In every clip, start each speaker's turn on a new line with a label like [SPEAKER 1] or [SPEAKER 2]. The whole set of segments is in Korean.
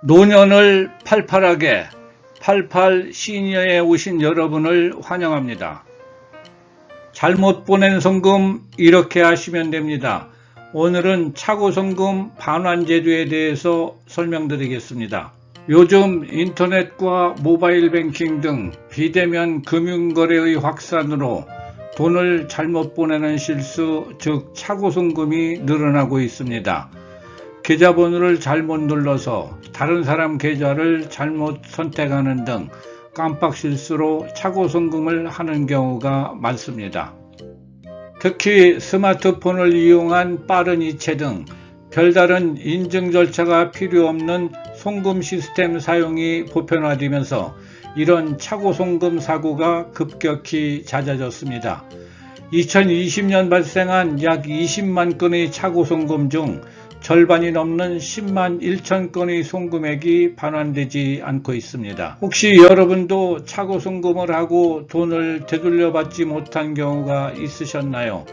[SPEAKER 1] 노년을 팔팔하게 88 시니어에 오신 여러분을 환영합니다. 잘못 보낸 송금 이렇게 하시면 됩니다. 오늘은 차고송금 반환제도에 대해서 설명드리겠습니다. 요즘 인터넷과 모바일 뱅킹 등 비대면 금융거래의 확산으로 돈을 잘못 보내는 실수, 즉 차고송금이 늘어나고 있습니다. 계좌번호를 잘못 눌러서 다른 사람 계좌를 잘못 선택하는 등 깜빡 실수로 차고송금을 하는 경우가 많습니다. 특히 스마트폰을 이용한 빠른 이체 등 별다른 인증 절차가 필요 없는 송금 시스템 사용이 보편화되면서 이런 차고송금 사고가 급격히 잦아졌습니다. 2020년 발생한 약 20만 건의 차고송금 중 절반이 넘는 10만 1천 건의 송금액이 반환되지 않고 있습니다. 혹시 여러분도 차고송금을 하고 돈을 되돌려받지 못한 경우가 있으셨나요?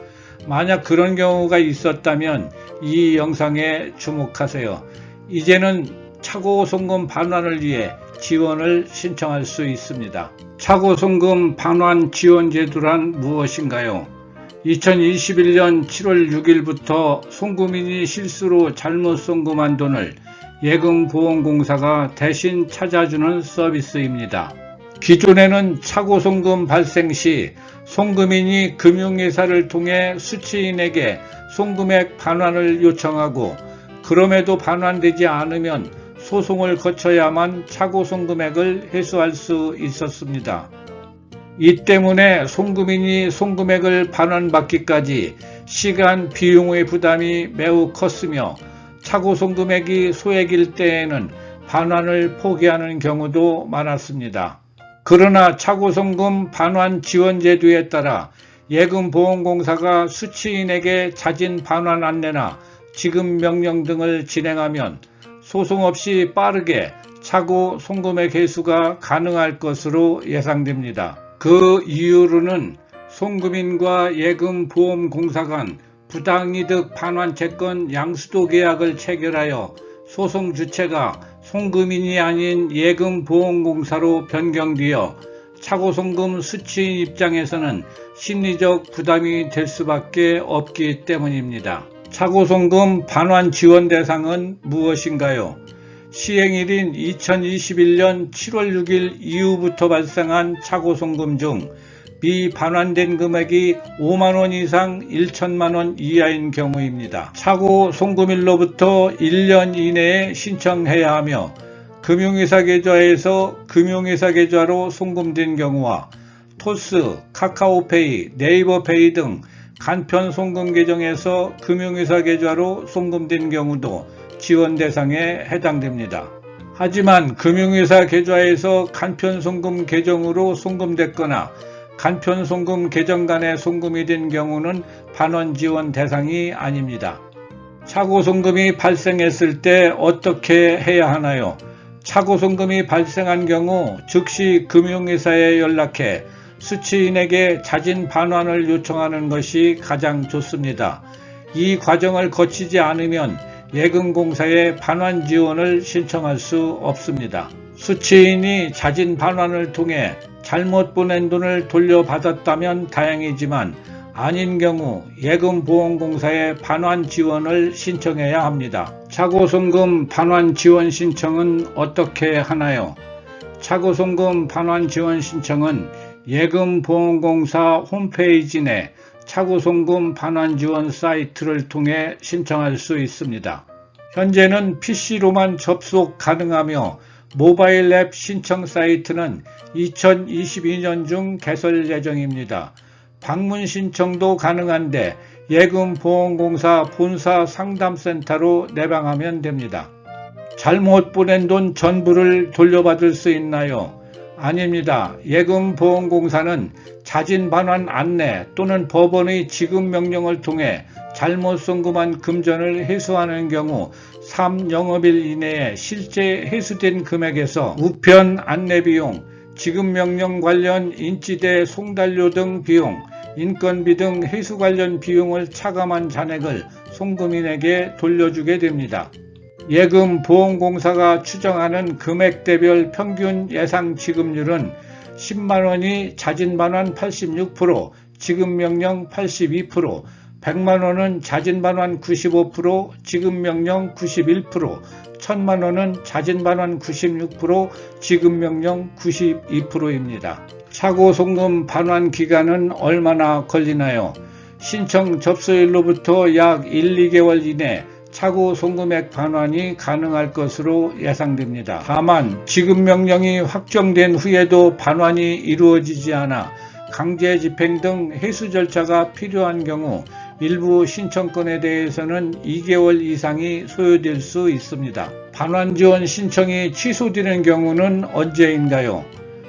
[SPEAKER 1] 만약 그런 경우가 있었다면 이 영상에 주목하세요. 이제는 차고송금 반환을 위해 지원을 신청할 수 있습니다. 차고송금 반환 지원 제도란 무엇인가요? 2021년 7월 6일부터 송금인이 실수로 잘못 송금한 돈을 예금보험공사가 대신 찾아주는 서비스입니다. 기존에는 차고송금 발생 시 송금인이 금융회사를 통해 수취인에게 송금액 반환을 요청하고 그럼에도 반환되지 않으면 소송을 거쳐야만 차고송금액을 회수할 수 있었습니다. 이 때문에 송금인이 송금액을 반환받기까지 시간, 비용의 부담이 매우 컸으며 차고송금액이 소액일 때에는 반환을 포기하는 경우도 많았습니다. 그러나 차고송금 반환 지원 제도에 따라 예금보험공사가 수취인에게 자진 반환 안내나 지급 명령 등을 진행하면 소송 없이 빠르게 차고송금액 회수가 가능할 것으로 예상됩니다. 그 이유로는 송금인과 예금보험공사 간 부당이득 반환 채권 양수도 계약을 체결하여 소송 주체가 송금인이 아닌 예금보험공사로 변경되어 차고송금 수취인 입장에서는 심리적 부담이 될 수밖에 없기 때문입니다. 차고송금 반환 지원 대상은 무엇인가요? 시행일인 2021년 7월 6일 이후부터 발생한 차고송금 중 미반환된 금액이 5만원 이상 1천만원 이하인 경우입니다. 차고송금일로부터 1년 이내에 신청해야 하며 금융회사 계좌에서 금융회사 계좌로 송금된 경우와 토스, 카카오페이, 네이버페이 등 간편 송금 계정에서 금융회사 계좌로 송금된 경우도 지원 대상에 해당됩니다. 하지만 금융회사 계좌에서 간편송금 계정으로 송금됐거나 간편송금 계정 간에 송금이 된 경우는 반환 지원 대상이 아닙니다. 차고송금이 발생했을 때 어떻게 해야 하나요? 차고송금이 발생한 경우 즉시 금융회사에 연락해 수취인에게 자진 반환을 요청하는 것이 가장 좋습니다. 이 과정을 거치지 않으면 예금공사에 반환 지원을 신청할 수 없습니다. 수취인이 자진 반환을 통해 잘못 보낸 돈을 돌려받았다면 다행이지만 아닌 경우 예금보험공사에 반환 지원을 신청해야 합니다. 차고송금 반환 지원 신청은 어떻게 하나요? 차고송금 반환 지원 신청은 예금보험공사 홈페이지 내 차고송금 반환 지원 사이트를 통해 신청할 수 있습니다. 현재는 PC로만 접속 가능하며 모바일 앱 신청 사이트는 2022년 중 개설 예정입니다. 방문 신청도 가능한데 예금보험공사 본사 상담센터로 내방하면 됩니다. 잘못 보낸 돈 전부를 돌려받을 수 있나요? 아닙니다. 예금보험공사는 자진 반환 안내 또는 법원의 지급 명령을 통해 잘못 송금한 금전을 회수하는 경우 3영업일 이내에 실제 회수된 금액에서 우편 안내비용, 지급 명령 관련 인지대 송달료 등 비용, 인건비 등 회수 관련 비용을 차감한 잔액을 송금인에게 돌려주게 됩니다. 예금보험공사가 추정하는 금액대별 평균 예상 지급률은 10만원이 자진반환 86%, 지급명령 82%, 100만원은 자진반환 95%, 지급명령 91%, 1000만원은 자진반환 96%, 지급명령 92%입니다. 차고송금 반환 기간은 얼마나 걸리나요? 신청 접수일로부터 약 1, 2개월 이내 차고송금액 반환이 가능할 것으로 예상됩니다. 다만 지급명령이 확정된 후에도 반환이 이루어지지 않아 강제집행 등 해수 절차가 필요한 경우 일부 신청건에 대해서는 2개월 이상이 소요될 수 있습니다. 반환지원 신청이 취소되는 경우는 언제인가요?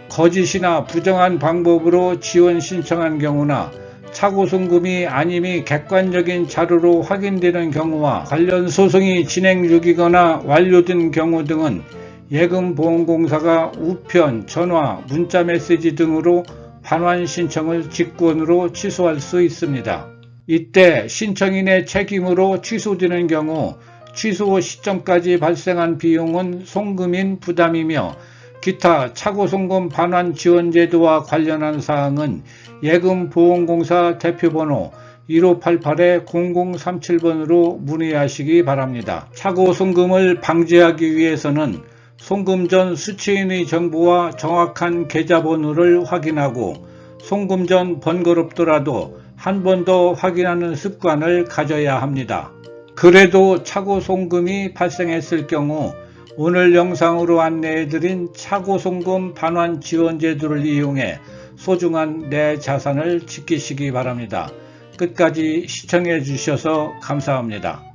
[SPEAKER 1] 거짓이나 부정한 방법으로 지원 신청한 경우나 차고송금이 아님이 객관적인 자료로 확인되는 경우와 관련 소송이 진행 중이거나 완료된 경우 등은 예금보험공사가 우편, 전화, 문자메시지 등으로 반환 신청을 직권으로 취소할 수 있습니다. 이때 신청인의 책임으로 취소되는 경우 취소 시점까지 발생한 비용은 송금인 부담이며 기타 차고송금 반환 지원 제도와 관련한 사항은 예금보험공사 대표번호 1588-0037번으로 문의하시기 바랍니다. 차고송금을 방지하기 위해서는 송금 전 수취인의 정보와 정확한 계좌번호를 확인하고 송금 전 번거롭더라도 한 번 더 확인하는 습관을 가져야 합니다. 그래도 차고송금이 발생했을 경우 오늘 영상으로 안내해드린 차고송금 반환 지원 제도를 이용해 소중한 내 자산을 지키시기 바랍니다. 끝까지 시청해 주셔서 감사합니다.